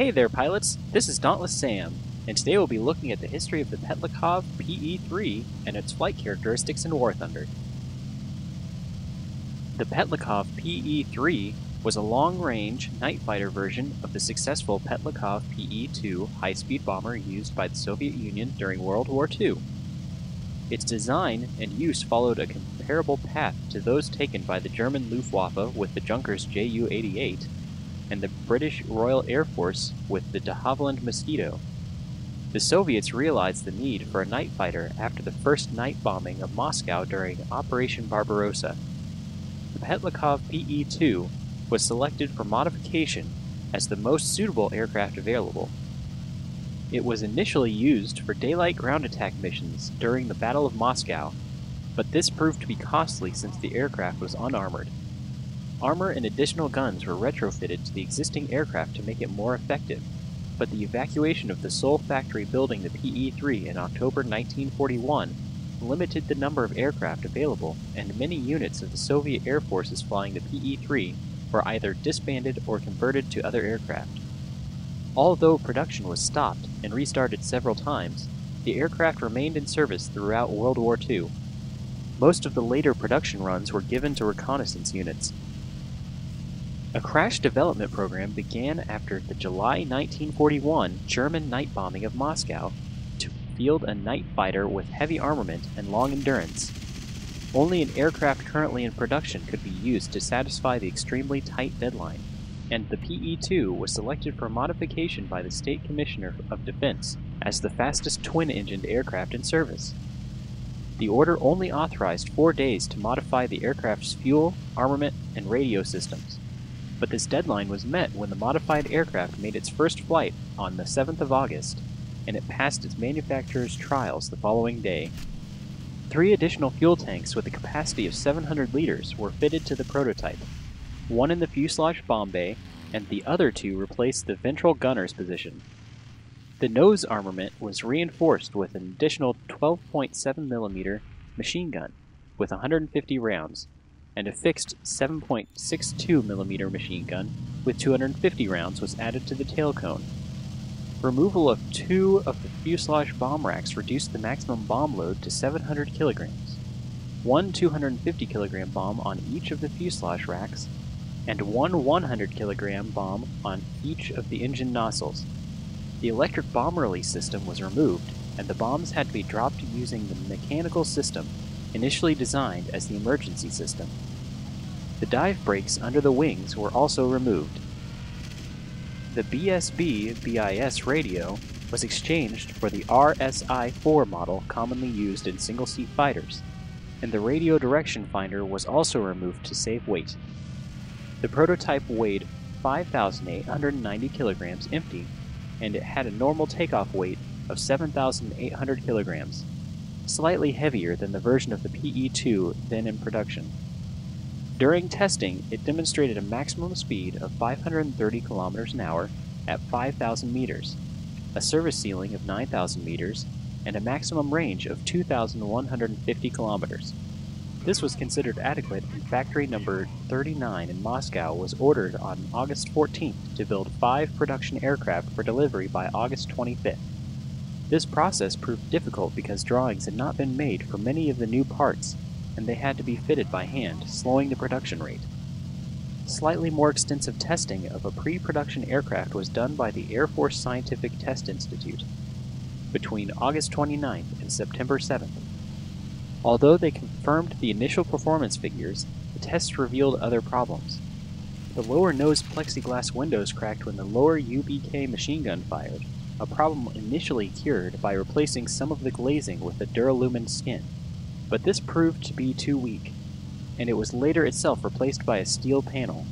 Hey there, pilots! This is Dauntless Sam, and today we'll be looking at the history of the Petlyakov Pe-3 and its flight characteristics in War Thunder. The Petlyakov Pe-3 was a long-range, night fighter version of the successful Petlyakov Pe-2 high-speed bomber used by the Soviet Union during World War II. Its design and use followed a comparable path to those taken by the German Luftwaffe with the Junkers Ju-88, and the British Royal Air Force with the de Havilland Mosquito. The Soviets realized the need for a night fighter after the first night bombing of Moscow during Operation Barbarossa. The Petlyakov Pe-2 was selected for modification as the most suitable aircraft available. It was initially used for daylight ground attack missions during the Battle of Moscow, but this proved to be costly since the aircraft was unarmored. Armor and additional guns were retrofitted to the existing aircraft to make it more effective, but the evacuation of the sole factory building the Pe-3 in October 1941 limited the number of aircraft available, and many units of the Soviet Air Forces flying the Pe-3 were either disbanded or converted to other aircraft. Although production was stopped and restarted several times, the aircraft remained in service throughout World War II. Most of the later production runs were given to reconnaissance units. A crash development program began after the July 1941 German night bombing of Moscow to field a night fighter with heavy armament and long endurance. Only an aircraft currently in production could be used to satisfy the extremely tight deadline, and the Pe-2 was selected for modification by the State Commissioner of Defense as the fastest twin-engined aircraft in service. The order only authorized 4 days to modify the aircraft's fuel, armament, and radio systems. But this deadline was met when the modified aircraft made its first flight on the 7th of August, and it passed its manufacturer's trials the following day. 3 additional fuel tanks with a capacity of 700 liters were fitted to the prototype, one in the fuselage bomb bay, and the other 2 replaced the ventral gunner's position. The nose armament was reinforced with an additional 12.7mm machine gun with 150 rounds, and a fixed 7.62mm machine gun with 250 rounds was added to the tail cone. Removal of 2 of the fuselage bomb racks reduced the maximum bomb load to 700 kilograms. 1 250 kilogram bomb on each of the fuselage racks, and 1 100 kilogram bomb on each of the engine nozzles. The electric bomb release system was removed, and the bombs had to be dropped using the mechanical system initially designed as the emergency system. The dive brakes under the wings were also removed. The BSB-BIS radio was exchanged for the RSI-4 model commonly used in single-seat fighters, and the radio direction finder was also removed to save weight. The prototype weighed 5,890 kilograms empty, and it had a normal takeoff weight of 7,800 kilograms, slightly heavier than the version of the Pe-2 then in production. During testing, it demonstrated a maximum speed of 530 kilometers an hour at 5,000 meters, a service ceiling of 9,000 meters, and a maximum range of 2,150 kilometers. This was considered adequate, and factory number 39 in Moscow was ordered on August 14th to build 5 production aircraft for delivery by August 25th. This process proved difficult because drawings had not been made for many of the new parts, and they had to be fitted by hand, slowing the production rate. Slightly more extensive testing of a pre-production aircraft was done by the Air Force Scientific Test Institute between August 29th and September 7th. Although they confirmed the initial performance figures, the tests revealed other problems. The lower nose plexiglass windows cracked when the lower UBK machine gun fired, a problem initially cured by replacing some of the glazing with a duralumin skin. But this proved to be too weak, and it was later itself replaced by a steel panel.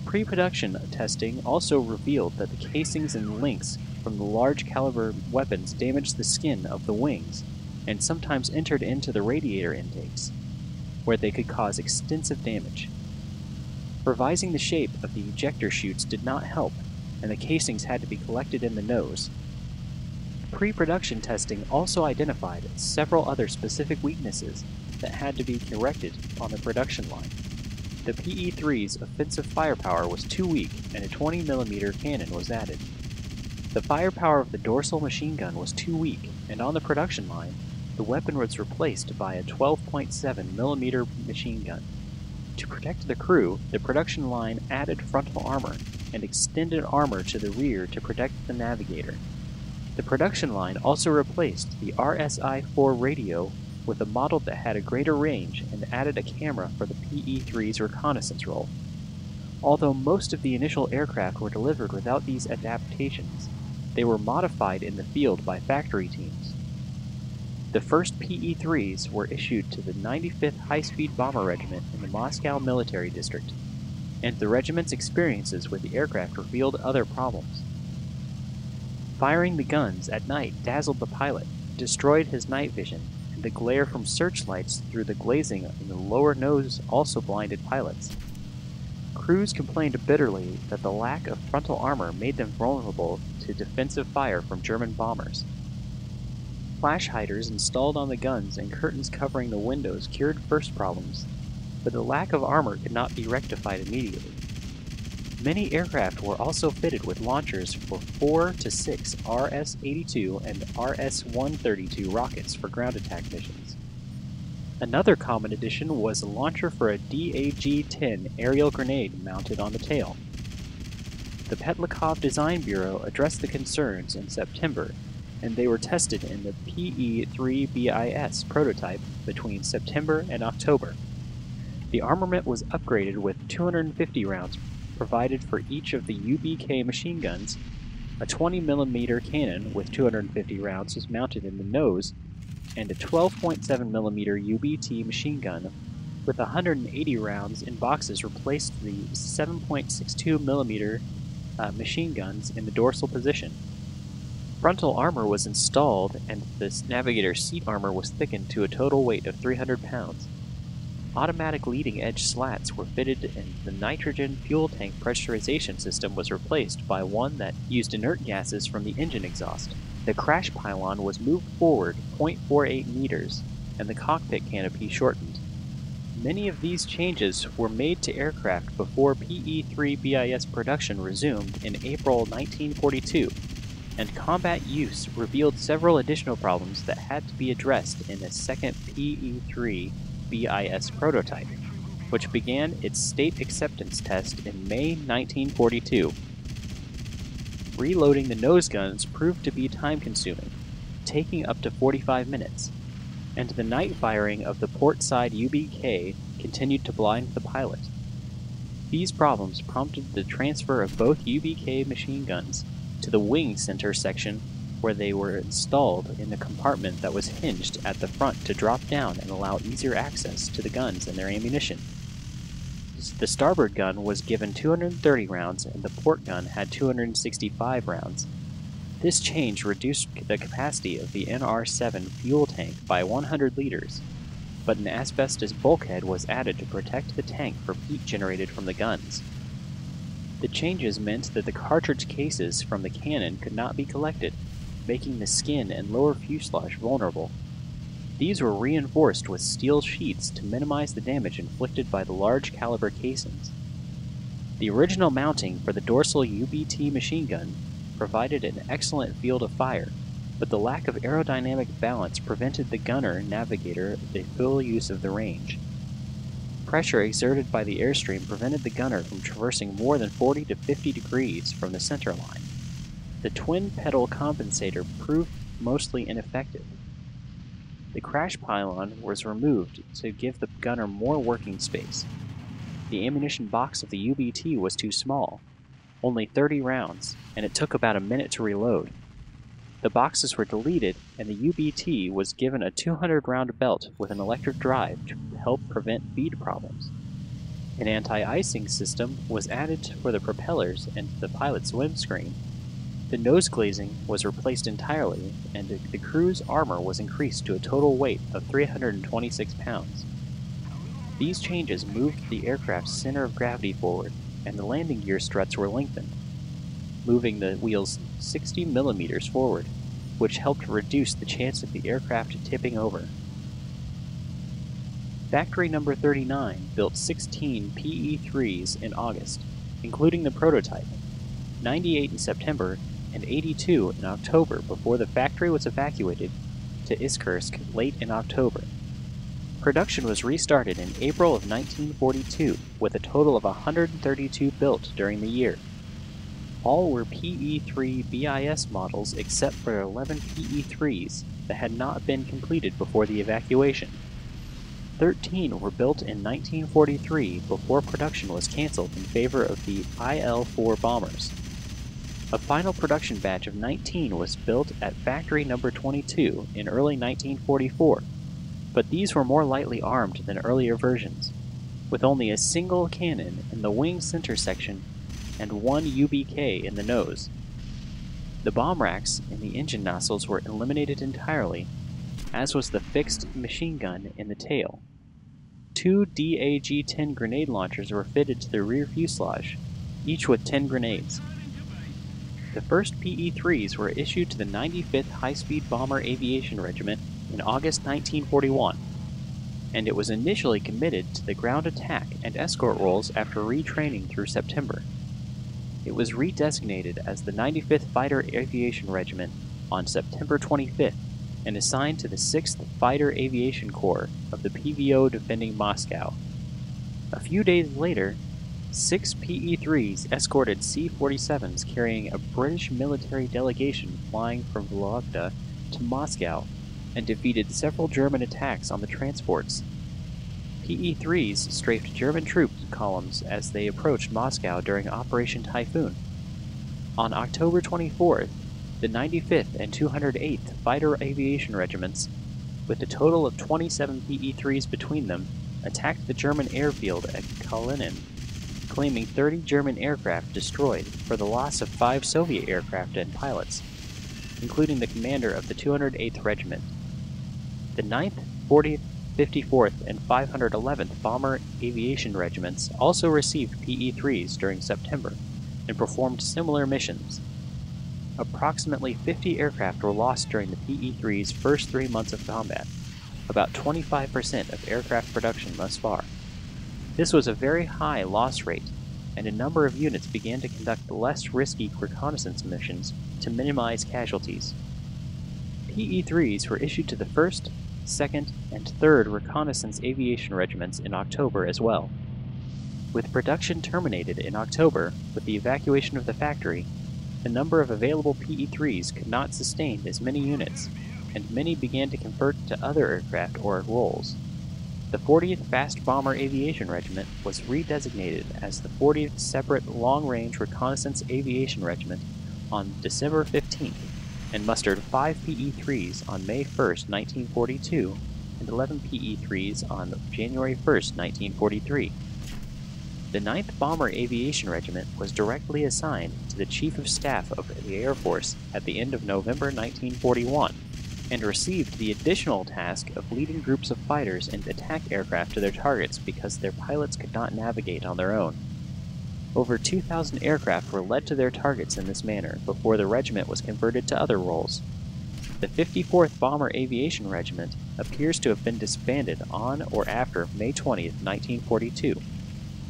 Pre-production testing also revealed that the casings and links from the large caliber weapons damaged the skin of the wings, and sometimes entered into the radiator intakes, where they could cause extensive damage. Revising the shape of the ejector chutes did not help, and the casings had to be collected in the nose. Pre-production testing also identified several other specific weaknesses that had to be corrected on the production line. The Pe-3's offensive firepower was too weak, and a 20mm cannon was added. The firepower of the dorsal machine gun was too weak, and on the production line, the weapon was replaced by a 12.7mm machine gun. To protect the crew, the production line added frontal armor and extended armor to the rear to protect the navigator. The production line also replaced the RSI-4 radio with a model that had a greater range and added a camera for the PE-3's reconnaissance role. Although most of the initial aircraft were delivered without these adaptations, they were modified in the field by factory teams. The first PE-3s were issued to the 95th High-Speed Bomber Regiment in the Moscow Military District, and the regiment's experiences with the aircraft revealed other problems. Firing the guns at night dazzled the pilot, destroyed his night vision, and the glare from searchlights through the glazing in the lower nose also blinded pilots. Crews complained bitterly that the lack of frontal armor made them vulnerable to defensive fire from German bombers. Flash hiders installed on the guns and curtains covering the windows cured first problems, but the lack of armor could not be rectified immediately. Many aircraft were also fitted with launchers for 4 to 6 RS-82 and RS-132 rockets for ground attack missions. Another common addition was a launcher for a DAG-10 aerial grenade mounted on the tail. The Petlyakov Design Bureau addressed the concerns in September, and they were tested in the PE-3 prototype between September and October. The armament was upgraded with 250 rounds provided for each of the UBK machine guns. A 20mm cannon with 250 rounds was mounted in the nose, and a 12.7mm UBT machine gun with 180 rounds in boxes replaced the 7.62mm machine guns in the dorsal position. Frontal armor was installed, and the navigator's seat armor was thickened to a total weight of 300 pounds. Automatic leading-edge slats were fitted, and the nitrogen fuel tank pressurization system was replaced by one that used inert gases from the engine exhaust. The crash pylon was moved forward 0.48 meters, and the cockpit canopy shortened. Many of these changes were made to aircraft before PE-3 BIS production resumed in April 1942, and combat use revealed several additional problems that had to be addressed in a second PE-3 BIS prototype, which began its state acceptance test in May 1942. Reloading the nose guns proved to be time-consuming, taking up to 45 minutes, and the night firing of the port-side UBK continued to blind the pilot. These problems prompted the transfer of both UBK machine guns to the wing center section, where they were installed in a compartment that was hinged at the front to drop down and allow easier access to the guns and their ammunition. The starboard gun was given 230 rounds, and the port gun had 265 rounds. This change reduced the capacity of the NR-7 fuel tank by 100 liters, but an asbestos bulkhead was added to protect the tank from heat generated from the guns. The changes meant that the cartridge cases from the cannon could not be collected, making the skin and lower fuselage vulnerable. These were reinforced with steel sheets to minimize the damage inflicted by the large caliber casings. The original mounting for the dorsal UBT machine gun provided an excellent field of fire, but the lack of aerodynamic balance prevented the gunner navigator the full use of the range. Pressure exerted by the airstream prevented the gunner from traversing more than 40 to 50 degrees from the center line. The twin-pedal compensator proved mostly ineffective. The crash pylon was removed to give the gunner more working space. The ammunition box of the UBT was too small, only 30 rounds, and it took about a minute to reload. The boxes were deleted, and the UBT was given a 200-round belt with an electric drive to help prevent bead problems. An anti-icing system was added for the propellers and the pilot's windscreen. The nose glazing was replaced entirely, and the crew's armor was increased to a total weight of 326 pounds. These changes moved the aircraft's center of gravity forward, and the landing gear struts were lengthened, moving the wheels 60 millimeters forward, which helped reduce the chance of the aircraft tipping over. Factory number 39 built 16 PE-3s in August, including the prototype, 98 in September, and 82 in October before the factory was evacuated to Iskirsk late in October. Production was restarted in April of 1942 with a total of 132 built during the year. All were PE-3 BIS models except for 11 PE-3s that had not been completed before the evacuation. 13 were built in 1943 before production was canceled in favor of the IL-4 bombers. A final production batch of 19 was built at Factory No. 22 in early 1944, but these were more lightly armed than earlier versions, with only a single cannon in the wing center section and one UBK in the nose. The bomb racks and the engine nozzles were eliminated entirely, as was the fixed machine gun in the tail. 2 DAG-10 grenade launchers were fitted to the rear fuselage, each with 10 grenades. The first PE-3s were issued to the 95th High-Speed Bomber Aviation Regiment in August 1941, and it was initially committed to the ground attack and escort roles after retraining through September. It was redesignated as the 95th Fighter Aviation Regiment on September 25th and assigned to the 6th Fighter Aviation Corps of the PVO defending Moscow. A few days later, 6 PE-3s escorted C-47s carrying a British military delegation flying from Vologda to Moscow and defeated several German attacks on the transports. PE-3s strafed German troop columns as they approached Moscow during Operation Typhoon. On October 24th, the 95th and 208th Fighter Aviation Regiments, with a total of 27 PE-3s between them, attacked the German airfield at Kalinin, claiming 30 German aircraft destroyed for the loss of 5 Soviet aircraft and pilots, including the commander of the 208th Regiment. The 9th, 40th, 54th, and 511th Bomber Aviation Regiments also received PE-3s during September and performed similar missions. Approximately 50 aircraft were lost during the PE-3's first 3 months of combat, about 25% of aircraft production thus far. This was a very high loss rate, and a number of units began to conduct less risky reconnaissance missions to minimize casualties. PE-3s were issued to the 1st, 2nd, and 3rd Reconnaissance Aviation Regiments in October as well. With production terminated in October with the evacuation of the factory, the number of available PE-3s could not sustain as many units, and many began to convert to other aircraft or roles. The 40th Fast Bomber Aviation Regiment was redesignated as the 40th Separate Long-Range Reconnaissance Aviation Regiment on December 15th, and mustered 5 PE-3s on May 1, 1942, and 11 PE-3s on January 1, 1943. The 9th Bomber Aviation Regiment was directly assigned to the Chief of Staff of the Air Force at the end of November 1941, and received the additional task of leading groups of fighters and attack aircraft to their targets because their pilots could not navigate on their own. Over 2,000 aircraft were led to their targets in this manner before the regiment was converted to other roles. The 54th Bomber Aviation Regiment appears to have been disbanded on or after May 20, 1942.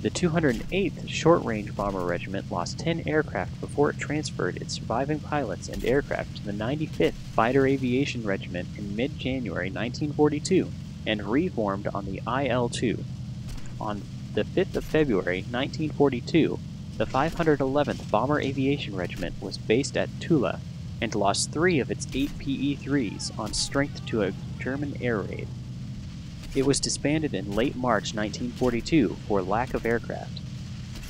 The 208th Short-Range Bomber Regiment lost 10 aircraft before it transferred its surviving pilots and aircraft to the 95th Fighter Aviation Regiment in mid-January 1942 and reformed on the IL-2. On the 5th of February 1942, the 511th Bomber Aviation Regiment was based at Tula and lost 3 of its 8 PE-3s on strength to a German air raid. It was disbanded in late March 1942 for lack of aircraft.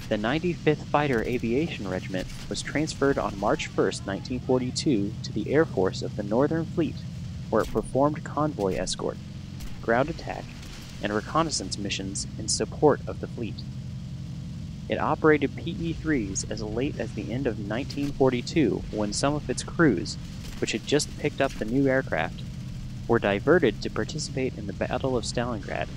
The 95th Fighter Aviation Regiment was transferred on March 1, 1942 to the Air Force of the Northern Fleet, where it performed convoy escort, ground attack, and reconnaissance missions in support of the fleet. It operated PE-3s as late as the end of 1942 when some of its crews, which had just picked up the new aircraft, were diverted to participate in the Battle of Stalingrad,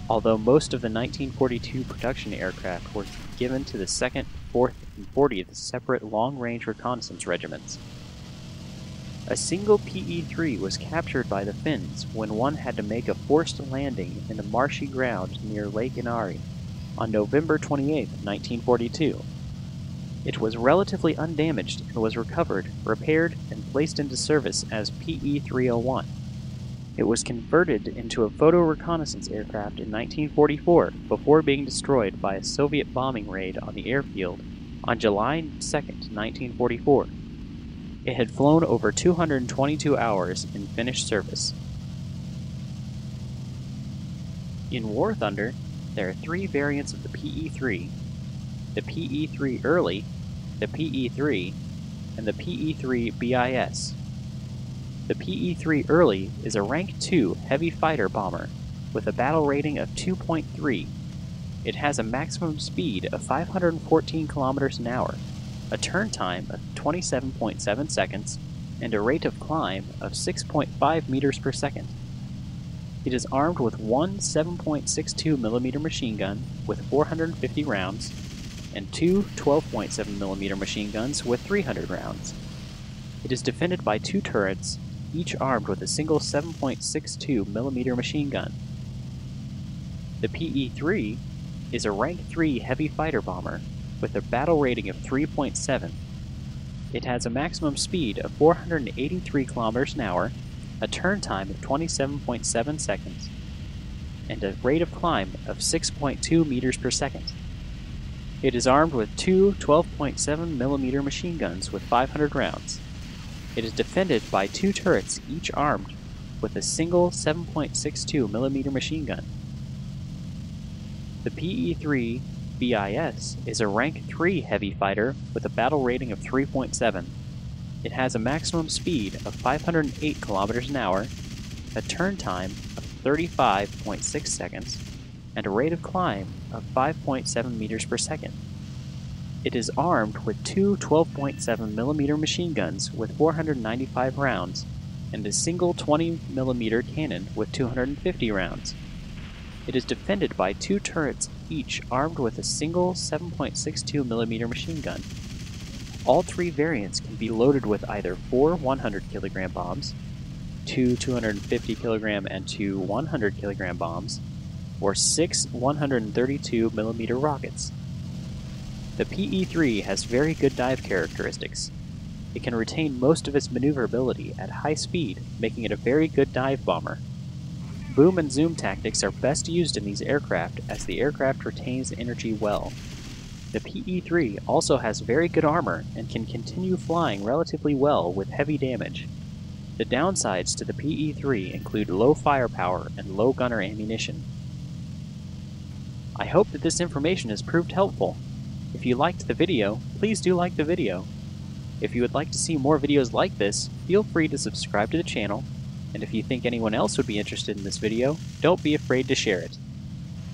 although most of the 1942 production aircraft were given to the 2nd, 4th, and 40th separate long-range reconnaissance regiments. A single PE-3 was captured by the Finns when one had to make a forced landing in the marshy ground near Lake Inari on November 28, 1942. It was relatively undamaged and was recovered, repaired, and placed into service as PE-301. It was converted into a photo reconnaissance aircraft in 1944 before being destroyed by a Soviet bombing raid on the airfield on July 2, 1944. It had flown over 222 hours in finished service. In War Thunder, there are 3 variants of the PE-3: the PE-3 Early, the PE-3, and the PE-3 BIS. The PE-3 Early is a Rank 2 heavy fighter bomber with a battle rating of 2.3. It has a maximum speed of 514 kilometers an hour, a turn time of 27.7 seconds, and a rate of climb of 6.5 meters per second. It is armed with one 7.62mm machine gun with 450 rounds, and two 12.7mm machine guns with 300 rounds. It is defended by 2 turrets, each armed with a single 7.62mm machine gun. The PE-3 is a Rank 3 heavy fighter bomber with a battle rating of 3.7. It has a maximum speed of 483 kilometers an hour, a turn time of 27.7 seconds, and a rate of climb of 6.2 meters per second. It is armed with 2 12.7mm machine guns with 500 rounds. It is defended by 2 turrets, each armed with a single 7.62mm machine gun. The PE-3 BIS is a Rank 3 heavy fighter with a battle rating of 3.7. It has a maximum speed of 508 kilometers an hour, a turn time of 35.6 seconds, and a rate of climb of 5.7 meters per second. It is armed with 2 12.7mm machine guns with 495 rounds, and a single 20mm cannon with 250 rounds. It is defended by 2 turrets, each armed with a single 7.62mm machine gun. All 3 variants can be loaded with either 4 100kg bombs, 2 250kg and 2 100kg bombs, or 6 132mm rockets. The PE-3 has very good dive characteristics. It can retain most of its maneuverability at high speed, making it a very good dive bomber. Boom and zoom tactics are best used in these aircraft as the aircraft retains energy well. The PE-3 also has very good armor and can continue flying relatively well with heavy damage. The downsides to the PE-3 include low firepower and low gunner ammunition. I hope that this information has proved helpful. If you liked the video, please do like the video. If you would like to see more videos like this, feel free to subscribe to the channel, and if you think anyone else would be interested in this video, don't be afraid to share it.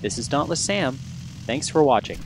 This is Dauntless Sam. Thanks for watching.